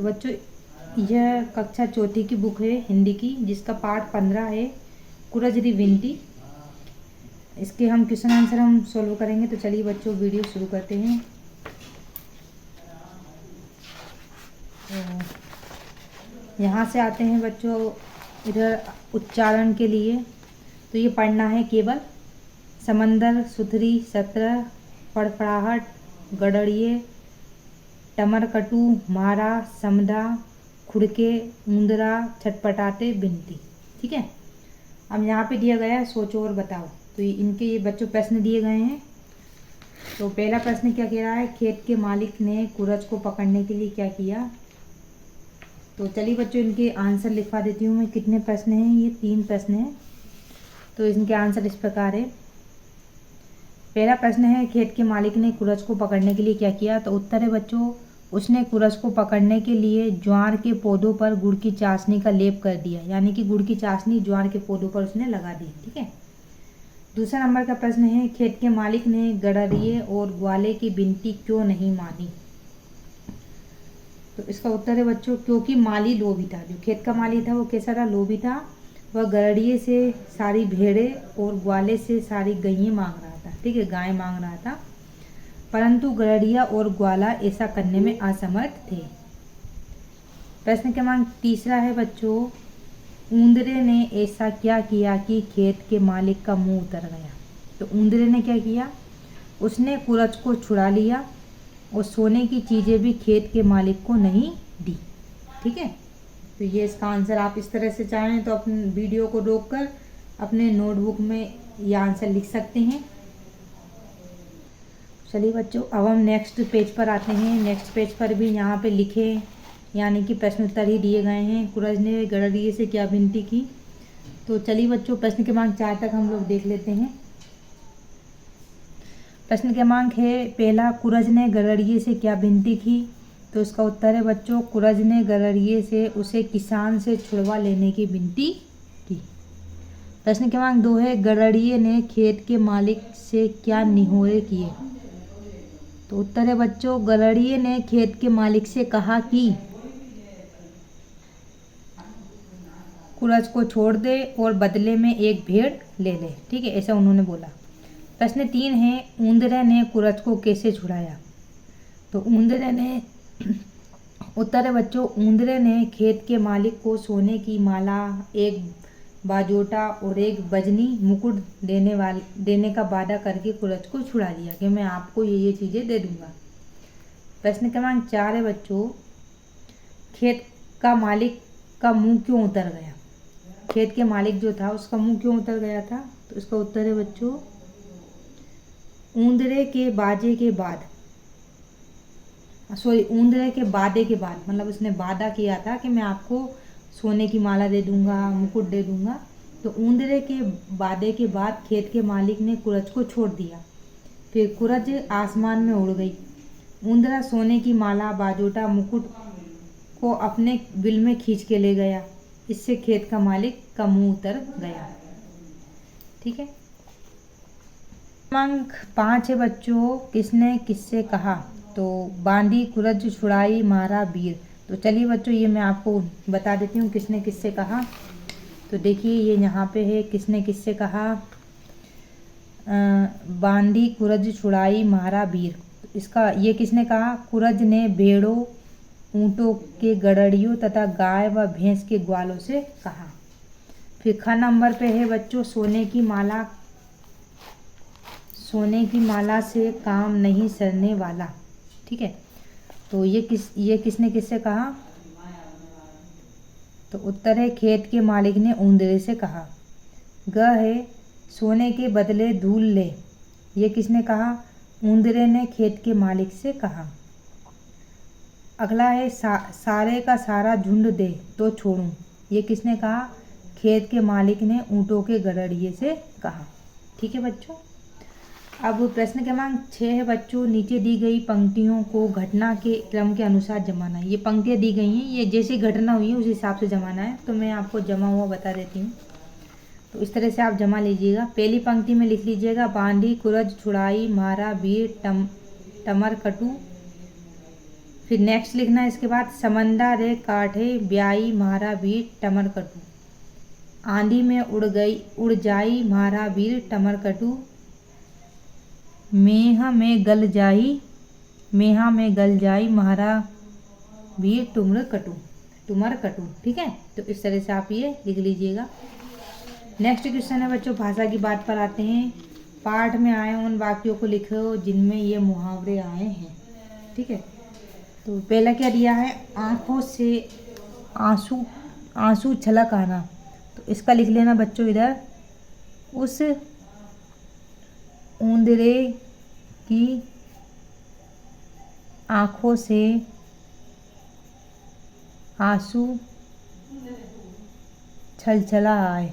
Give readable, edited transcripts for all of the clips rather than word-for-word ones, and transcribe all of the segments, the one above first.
तो बच्चों यह कक्षा चौथी की बुक है हिंदी की, जिसका पाठ 15 है कुरजरी विनती। इसके हम क्वेश्चन आंसर हम सॉल्व करेंगे। तो चलिए बच्चों वीडियो शुरू करते हैं। तो यहाँ से आते हैं बच्चों इधर उच्चारण के लिए। तो ये पढ़ना है केवल समंदर, सुथरी, सत्रह, फड़फड़ाहट, गड़ड़िए, टमरकटू, मारा, समदा, खुड़के, ऊंदरा, छटपटाते, बिनती। ठीक है। अब यहाँ पे दिया गया है सोचो और बताओ। तो इनके ये बच्चों प्रश्न दिए गए हैं। तो पहला प्रश्न क्या कह रहा है, खेत के मालिक ने कुरज को पकड़ने के लिए क्या किया। तो चलिए बच्चों इनके आंसर लिखवा देती हूँ मैं। कितने प्रश्न हैं, ये 3 प्रश्न हैं। तो इनके आंसर इस प्रकार है। पहला प्रश्न है, खेत के मालिक ने कुरज को पकड़ने के लिए क्या किया। तो उत्तर है बच्चों, उसने कुरज को पकड़ने के लिए ज्वार के पौधों पर गुड़ की चाशनी का लेप कर दिया। यानी कि गुड़ की चाशनी ज्वार के पौधों पर उसने लगा दी। ठीक है। दूसरा नंबर का प्रश्न है, खेत के मालिक ने गड़रिए और ग्वाले की विनती क्यों नहीं मानी। तो इसका उत्तर है बच्चों, क्योंकि माली लोभी था। जो खेत का माली था वो कैसा था, लोभी था। वह गड़रिए से सारी भेड़ें और ग्वाले से सारी गईएं मांग रहा था। ठीक है, गाय मांग रहा था, परंतु गड़रिया और ग्वाला ऐसा करने में असमर्थ थे। प्रश्न क्रमांक तीसरा है बच्चों, ऊंदरे ने ऐसा क्या किया कि खेत के मालिक का मुंह उतर गया। तो ऊंदरे ने क्या किया, उसने कुरज को छुड़ा लिया और सोने की चीज़ें भी खेत के मालिक को नहीं दी। ठीक है। तो ये इसका आंसर आप इस तरह से चाहें तो अपने वीडियो को रोककर अपने नोटबुक में ये आंसर लिख सकते हैं। चलिए बच्चों अब हम नेक्स्ट पेज पर आते हैं। नेक्स्ट पेज पर भी यहाँ पे लिखे यानी कि प्रश्न उत्तर ही दिए गए हैं। कुरज ने गड़रिए से क्या विनती की। तो चलिए बच्चों प्रश्न क्रमांक 4 तक हम लोग देख लेते हैं। प्रश्न क्रमांक है पहला, कुरज ने गड़रिए से क्या विनती की। तो इसका उत्तर है बच्चों, कुरज ने गड़रिए से उसे किसान से छुड़वा लेने की विनती की। प्रश्न क्रमांक 2 है, गड़रिए ने खेत के मालिक से क्या निहोरे किए। तो उत्तर है बच्चों, गड़रिए ने खेत के मालिक से कहा कि कुरज को छोड़ दे और बदले में एक भेड़ ले ले। ठीक है, ऐसा उन्होंने बोला। प्रश्न 3 है, ऊंदरे ने कुरज को कैसे छुड़ाया। तो ऊंदरे ने उत्तर है बच्चों, ऊंदरे ने खेत के मालिक को सोने की माला, एक बाजोटा और एक बजनी मुकुट देने का वादा करके कुरज को छुड़ा लिया कि मैं आपको ये चीज़ें दे दूंगा। प्रश्न क्रमांक 4 है बच्चों, खेत का मालिक का मुंह क्यों उतर गया। खेत के मालिक जो था उसका मुंह क्यों उतर गया था। तो इसका उत्तर है बच्चों, ऊंदरे के बाजे के बाद, ऊंदरे के वादे के बाद, मतलब उसने वादा किया था कि मैं आपको सोने की माला दे दूंगा, मुकुट दे दूंगा। तो ऊंदरे के वादे के बाद खेत के मालिक ने कुरज को छोड़ दिया। फिर कुरज आसमान में उड़ गई। ऊंदरा सोने की माला, बाजोटा, मुकुट को अपने बिल में खींच के ले गया। इससे खेत का मालिक का मुंह उतर गया। ठीक है। क्रमांक 5 है बच्चों, किसने किससे कहा। तो बांधी कुरज छुड़ाई मारा वीर। तो चलिए बच्चों ये मैं आपको बता देती हूँ किसने किससे कहा। तो देखिए ये यहाँ पे है, किसने किससे कहा, बांधी कुरज छुड़ाई मारा वीर। इसका ये किसने कहा, कुरज ने भेड़ों, ऊँटों के गड़ड़ियों तथा गाय व भैंस के ग्वालों से कहा। फिर ख नंबर पे है बच्चों, सोने की माला से काम नहीं सरने वाला। ठीक है। तो ये किसने किससे कहा। तो उत्तर है, खेत के मालिक ने ऊंदरे से कहा। ग है, सोने के बदले धूल ले। ये किसने कहा, ऊंदरे ने खेत के मालिक से कहा। अगला है, सारे का सारा झुंड दे तो छोड़ूं। ये किसने कहा, खेत के मालिक ने ऊँटों के गड़रिए से कहा। ठीक है बच्चों। अब प्रश्न क्रमांक 6 है बच्चों, नीचे दी गई पंक्तियों को घटना के क्रम के अनुसार जमाना है। ये पंक्तियाँ दी गई हैं, ये जैसी घटना हुई है उस हिसाब से जमाना है। तो मैं आपको जमा हुआ बता देती हूँ। तो इस तरह से आप जमा लीजिएगा। पहली पंक्ति में लिख लीजिएगा, बांधी कुरज छुड़ाई मारा वीर टमरकटू। फिर नेक्स्ट लिखना है इसके बाद, समंदा रे काठे ब्याई म्हारा वीर टमर कटू। आंधी में उड़ जाई म्हारा वीर टमर कटू। मेहा में गल जाई म्हारा वीर टुमर कटू। ठीक है, तो इस तरह से आप ये लिख लीजिएगा। नेक्स्ट क्वेश्चन है बच्चों, भाषा की बात पर आते हैं। पाठ में आए उन वाक्यों को लिखो जिनमें ये मुहावरे आए हैं। ठीक है, तो पहला क्या दिया है, आंखों से आंसू छलक आना। तो इसका लिख लेना बच्चों इधर, उस ऊंदरे की आंखों से आंसू छलछला आए।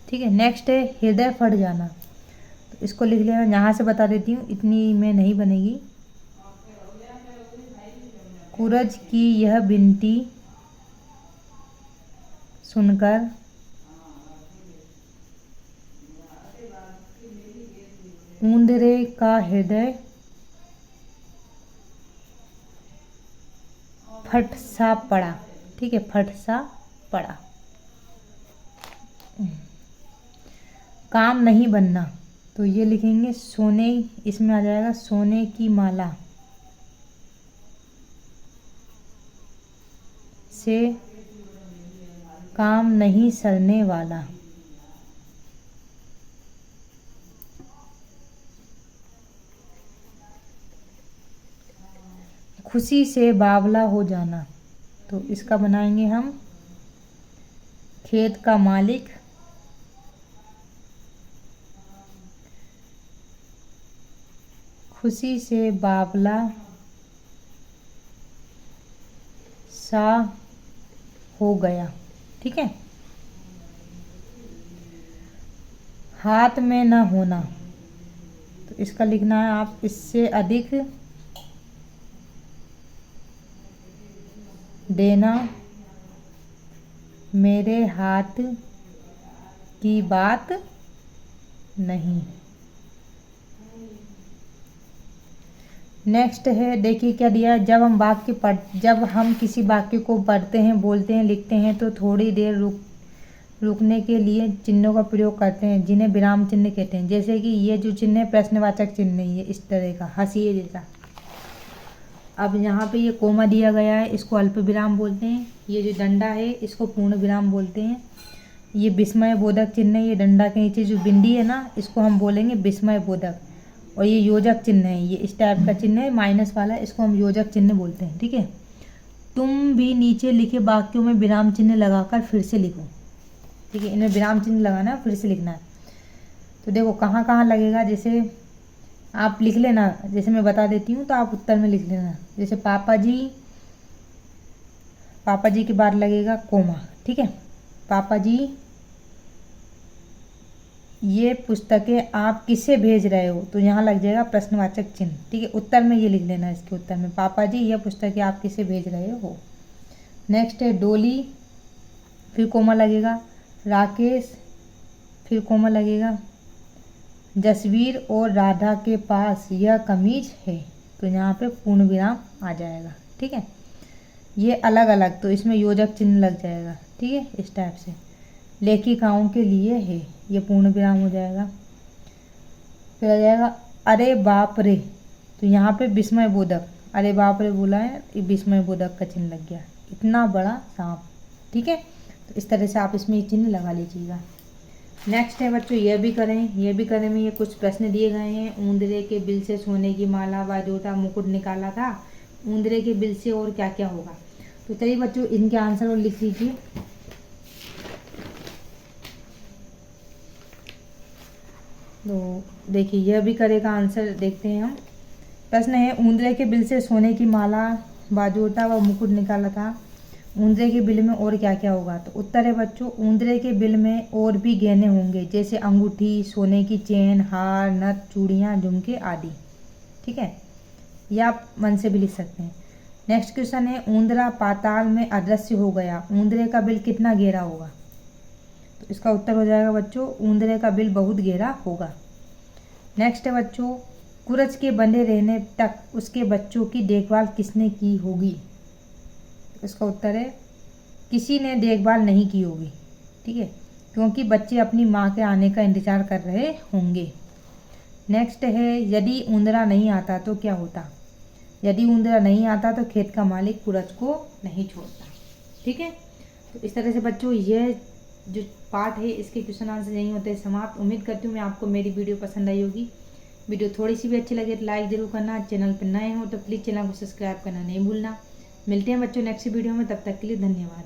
ठीक है, नेक्स्ट है हृदय फट जाना। तो इसको लिख लेना, यहाँ से बता देती हूँ, इतनी में नहीं बनेगी। कुरज की यह विनती सुनकर ऊंदरे का हृदय फट सा पड़ा। ठीक है, फट सा पड़ा। काम नहीं बनना, तो ये लिखेंगे सोने, इसमें आ जाएगा सोने की माला से काम नहीं सरने वाला। खुशी से बावला हो जाना, तो इसका बनाएंगे हम, खेत का मालिक खुशी से बावला सा हो गया। ठीक है, हाथ में न होना, तो इसका लिखना है आप, इससे अधिक देना मेरे हाथ की बात नहीं। नेक्स्ट है, देखिए क्या दिया है, जब हम किसी वाक्य को पढ़ते हैं, बोलते हैं, लिखते हैं तो थोड़ी देर रुकने के लिए चिन्हों का प्रयोग करते हैं जिन्हें विराम चिन्ह कहते हैं। जैसे कि ये जो चिन्ह है प्रश्नवाचक चिन्ह है, ये इस तरह का हंसिए जैसा। अब यहाँ पे ये कोमा दिया गया है, इसको अल्प विराम बोलते हैं। ये जो डंडा है इसको पूर्ण विराम बोलते हैं। ये विस्मय बोधक चिन्ह है, ये डंडा के नीचे जो बिंदी है ना, इसको हम बोलेंगे विस्मय बोधक। और ये योजक चिन्ह है, ये इस टाइप का चिन्ह है माइनस वाला, इसको हम योजक चिन्ह बोलते हैं। ठीक है, तुम भी नीचे लिखे वाक्यों में विराम चिन्ह लगाकर फिर से लिखो। ठीक है, इन्हें विराम चिन्ह लगाना है, फिर से लिखना है। तो देखो कहाँ कहाँ लगेगा, जैसे आप लिख लेना, जैसे मैं बता देती हूँ तो आप उत्तर में लिख लेना। जैसे पापा जी के बाद लगेगा कोमा। ठीक है, पापा जी ये पुस्तकें आप किसे भेज रहे हो, तो यहाँ लग जाएगा प्रश्नवाचक चिन्ह। ठीक है, उत्तर में ये लिख लेना, इसके उत्तर में पापा जी ये पुस्तकें आप किसे भेज रहे हो। नेक्स्ट है डोली, फिर कोमा लगेगा। राकेश, फिर कोमा लगेगा। जसवीर और राधा के पास यह कमीज है, तो यहाँ पे पूर्ण विराम आ जाएगा। ठीक है, ये अलग अलग, तो इसमें योजक चिन्ह लग जाएगा। ठीक है, इस टाइप से। लेखिकाओं के लिए है, ये पूर्ण विराम हो जाएगा। फिर आ जाएगा अरे बाप रे, तो यहाँ पे विस्मय बोधक, अरे बाप रे बोला है, ये विस्मय बोधक का चिन्ह लग गया, इतना बड़ा सांप। ठीक है, तो इस तरह से आप इसमें ये चिन्ह लगा लीजिएगा। नेक्स्ट है बच्चों, यह भी करें में ये कुछ प्रश्न दिए गए हैं। ऊंदरे के बिल से सोने की माला व जोटा मुकुट निकाला था, ऊंदरे के बिल से और क्या क्या होगा। तो चलिए बच्चों इनके आंसर और लिख लीजिए। तो देखिए यह भी करेगा आंसर, देखते हैं हम। प्रश्न है, ऊंदरे के बिल से सोने की माला बाजोटा व मुकुट निकाला था, ऊंदरे के बिल में और क्या क्या होगा। तो उत्तर है बच्चों, ऊंदरे के बिल में और भी गहने होंगे, जैसे अंगूठी, सोने की चेन, हार, नथ, चूड़ियाँ, झुमके आदि। ठीक है, या आप मन से भी लिख सकते हैं। नेक्स्ट क्वेश्चन है, ऊंदरा पाताल में अदृश्य हो गया, ऊंदरे का बिल कितना गहरा होगा। तो इसका उत्तर हो जाएगा बच्चों, ऊंदरे का बिल बहुत गहरा होगा। नेक्स्ट है बच्चों, कुरच के बंधे रहने तक उसके बच्चों की देखभाल किसने की होगी? इसका उत्तर है किसी ने देखभाल नहीं की होगी। ठीक है, क्योंकि बच्चे अपनी माँ के आने का इंतज़ार कर रहे होंगे। नेक्स्ट है यदि ऊंदरा नहीं आता तो क्या होता? यदि ऊंदरा नहीं आता तो खेत का मालिक कुरच को नहीं छोड़ता। ठीक है, तो इस तरह से बच्चों यह जो पार्ट है इसके क्वेश्चन आंसर यही होते हैं समाप्त। उम्मीद करती हूँ मैं आपको मेरी वीडियो पसंद आई होगी। वीडियो थोड़ी सी भी अच्छी लगे तो लाइक ज़रूर करना। चैनल पर नए हो तो प्लीज़ चैनल को सब्सक्राइब करना नहीं भूलना। मिलते हैं बच्चों नेक्स्ट वीडियो में, तब तक के लिए धन्यवाद।